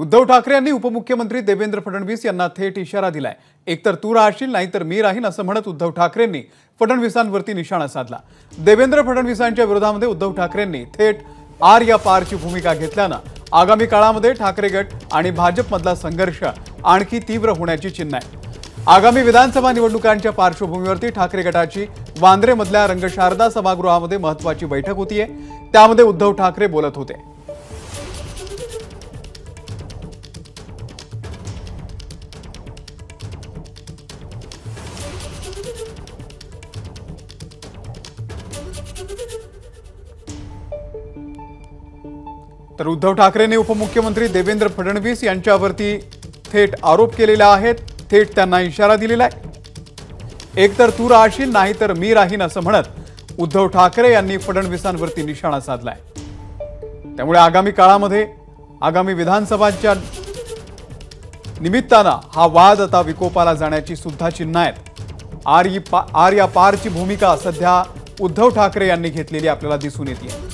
उद्धव ठाकरे यांनी उपमुख्यमंत्री देवेंद्र फडणवीस यांना थेट इशारा दिलाय। एकतर तू राहशील नाहीतर मी राहीन असं म्हणत उद्धव ठाकरेंनी फडणवीसांवरती निशाणा साधला। देवेंद्र फडणवीसांच्या विरोधामध्ये उद्धव ठाकरेंनी थेट आर या पारची भूमिका घेतल्यानं आगामी काळामध्ये ठाकरे गट आणि भाजपमधला संघर्ष आणखी तीव्र होण्याची चिन्ह आहे। आगामी विधानसभा निवडणुकांच्या पार्श्वभूमीवरती ठाकरे गटाची वांद्रेमधल्या रंगशारदा सभागृहामध्ये महत्त्वाची बैठक होतीये। त्यामध्ये उद्धव ठाकरे बोलत होते। तर उद्धव ठाकरेंनी उपमुख्यमंत्री देवेंद्र फडणवीस यांच्यावरती थेट आरोप केलेले आहेत। थेट त्यांना इशारा दिलेला आहे। एकतर तू राहशील नाहीतर मी राहीन असं म्हणत उद्धव ठाकरे यांनी फडणवीसांवरती निशाणा साधलाय। त्यामुळे आगामी काळामध्ये आगामी विधानसभांच्या निमित्तानं हा वाद आता विकोपाला जाण्याची सुद्धा चिन्ह आहेत। आर या पारची भूमिका सध्या उद्धव ठाकरे यांनी घेतलेली आपल्याला दिसून येते।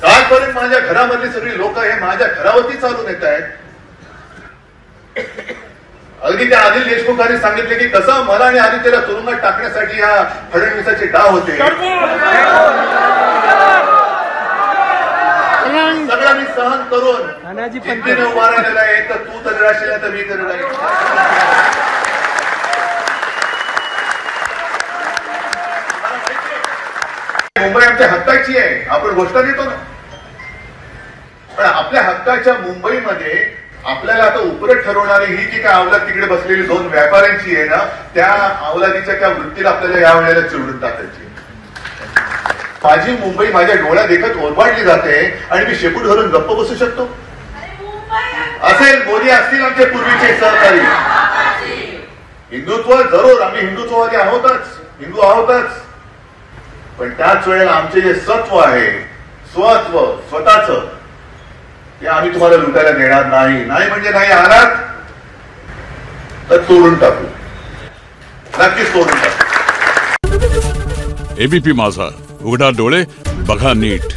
कालपर्यंत माझ्या घरामधली सगळी लोक हे माझ्या घरावरती चालून येत आहेत। अगदी त्या अनिल देशमुखांनी सांगितले की कसं मला आणि आदित्यला तुरुंगात टाकण्यासाठी या फडणवीसाचे डाव होते। सगळ्यांनी सहन करून जिद्दीने उभा राहिलेला आहे। तर तू तरी राहशील तर मी तरी राहील। मुंबई आमच्या हक्काची आहे, आपण घोषणा देतो ना, पण आपल्या हक्काच्या मुंबईमध्ये आपल्याला आता उपरत ठरवणारी ही जी काय अवलाद तिकडे बसलेली दोन व्यापाऱ्यांची आहे ना, त्या अवलादीच्या त्या वृत्तीला आपल्याला या वेळेला चिरडून टाकायची। माझी मुंबई माझ्या डोळ्या देखत ओरबाडली जाते आणि मी शेपूट धरून गप्प बसू शकतो असेल? मोदी असतील आमचे पूर्वीचे सहकारी। हिंदुत्व जरूर, आम्ही हिंदुत्ववादी आहोतच, हिंदू आहोतच, पण त्याच वेळेला आमचे जे सत्व आहे, स्वत्व स्वतःच, ते आम्ही तुम्हाला लुटायला देणार नाही। नाही म्हणजे नाही, आलात तर तोडून टाकू, नक्कीच तोडून टाकू। एबीपी माझा, उघडा डोळे बघा नीट।